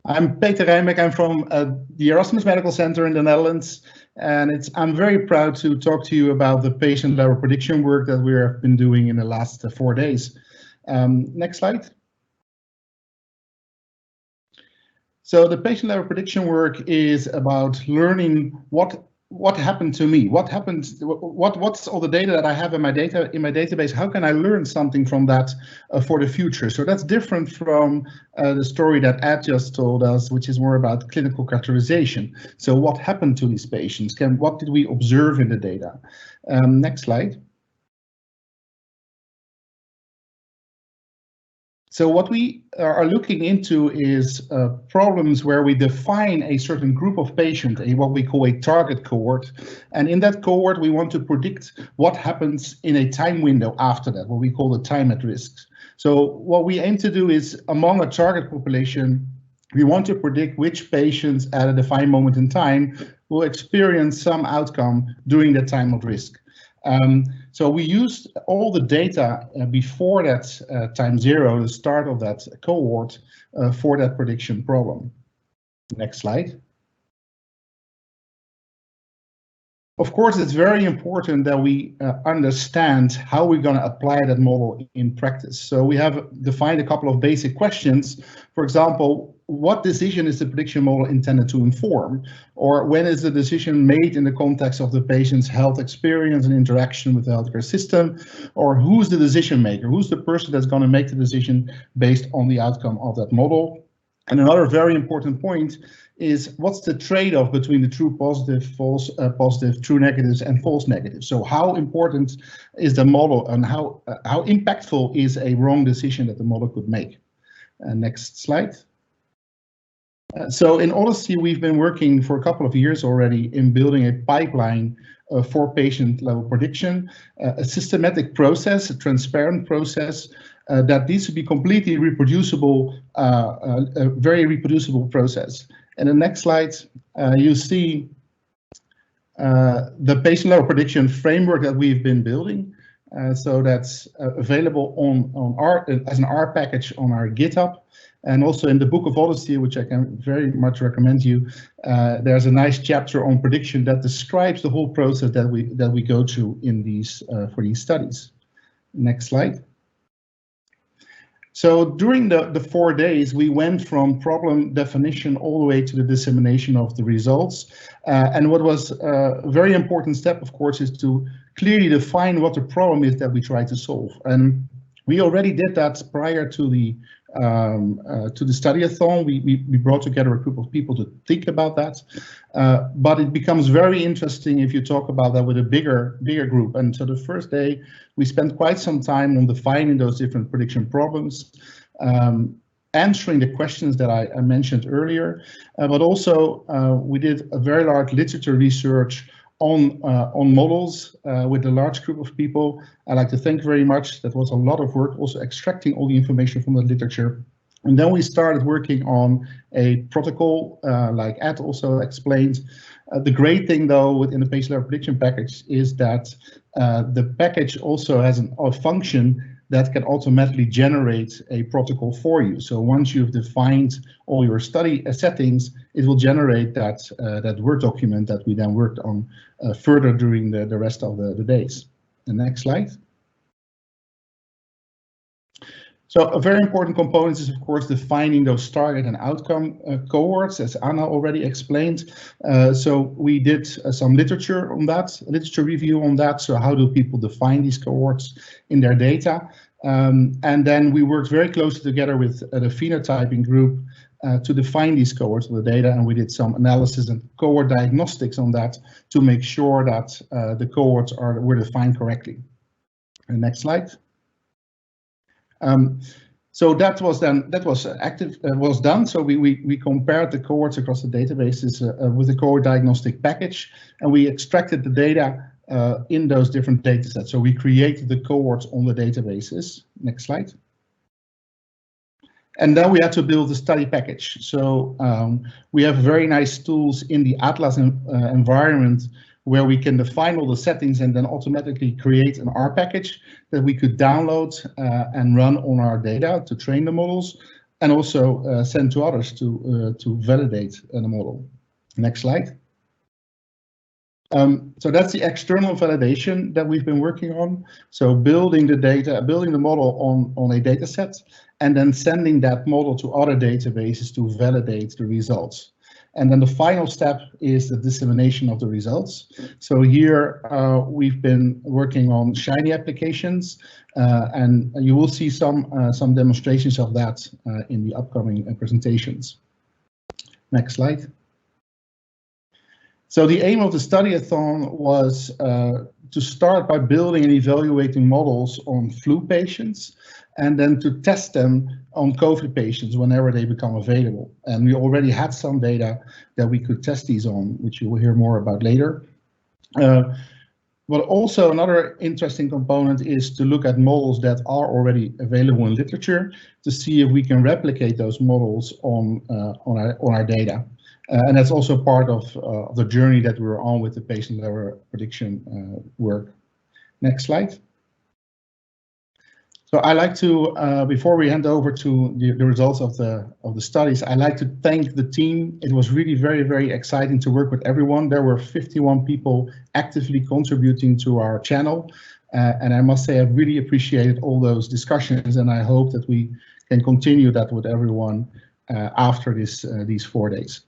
I'm Peter Rijnbeek. I'm from the Erasmus Medical Center in the Netherlands, and I'm very proud to talk to you about the patient-level prediction work that we have been doing in the last 4 days. Next slide. So the patient-level prediction work is about learning what happened to me, what's all the data that I have in my database, how can I learn something from that for the future. So that's different from the story that Ed just told us, which is more about clinical characterization. So what happened to these patients? What did we observe in the data? Next slide. So what we are looking into is problems where we define a certain group of patients, what we call a target cohort. And in that cohort, we want to predict what happens in a time window after that, what we call the time at risk. So what we aim to do is, among a target population, we want to predict which patients at a defined moment in time will experience some outcome during that time of risk. So we used all the data before that time zero, the start of that cohort, for that prediction problem. Next slide. Of course, it's very important that we understand how we're going to apply that model in practice. So we have defined a couple of basic questions. For example, what decision is the prediction model intended to inform? Or when is the decision made in the context of the patient's health experience and interaction with the healthcare system? Or who's the decision maker? Who's the person that's going to make the decision based on the outcome of that model? And another very important point is what's the trade-off between the true positive, false positive, true negatives, and false negatives. So how important is the model, and how impactful is a wrong decision that the model could make? Next slide. So in OHDSI, we've been working for a couple of years already in building a pipeline for patient-level prediction, a systematic process, a transparent process that needs to be completely reproducible, a very reproducible process. And the next slide, you see the patient-level prediction framework that we've been building. So that's available as an R package on our GitHub. And also in the book of OHDSI, which I can very much recommend you, there's a nice chapter on prediction that describes the whole process that we go through in these for these studies. Next slide. So during the 4 days, we went from problem definition all the way to the dissemination of the results. And what was a very important step, of course, is to clearly define what the problem is that we try to solve. And we already did that prior to the study-a-thon. We brought together a group of people to think about that, but it becomes very interesting if you talk about that with a bigger group. And so the first day we spent quite some time on defining those different prediction problems, answering the questions that I mentioned earlier, but also we did a very large literature research on models with a large group of people. I'd like to thank very much. That was a lot of work, also extracting all the information from the literature. And then we started working on a protocol, like Ed also explained. The great thing, though, within the patient-level prediction package is that the package also has a function that can automatically generate a protocol for you. So once you've defined all your study settings, it will generate that Word document that we then worked on further during the rest of the days. The next slide. So a very important component is, of course, defining those target and outcome cohorts, as Anna already explained. So we did some literature on that, literature review on that. So how do people define these cohorts in their data? And then we worked very closely together with the phenotyping group to define these cohorts of the data, and we did some analysis and cohort diagnostics on that to make sure that the cohorts were defined correctly. And next slide. So that was done. So we compared the cohorts across the databases with the cohort diagnostic package, and we extracted the data in those different data sets. So we created the cohorts on the databases. Next slide. And then we had to build a study package. So we have very nice tools in the Atlas environment where we can define all the settings and then automatically create an R package that we could download and run on our data to train the models. and also send to others to validate the model. Next slide. So that's the external validation that we've been working on. So building the data, building the model on a data set, and then sending that model to other databases to validate the results. And then the final step is the dissemination of the results. So here we've been working on Shiny applications, and you will see some demonstrations of that in the upcoming presentations. Next slide. So the aim of the study-a-thon was to start by building and evaluating models on flu patients, and then to test them on COVID patients whenever they become available. And we already had some data that we could test these on, which you will hear more about later. But also another interesting component is to look at models that are already available in literature to see if we can replicate those models on our data. And that's also part of the journey that we're on with the patient-level prediction work. Next slide. So I like to, before we hand over to the results of the studies, I like to thank the team. It was really very, very exciting to work with everyone. There were 51 people actively contributing to our channel. And I must say, I really appreciated all those discussions, and I hope that we can continue that with everyone after these 4 days.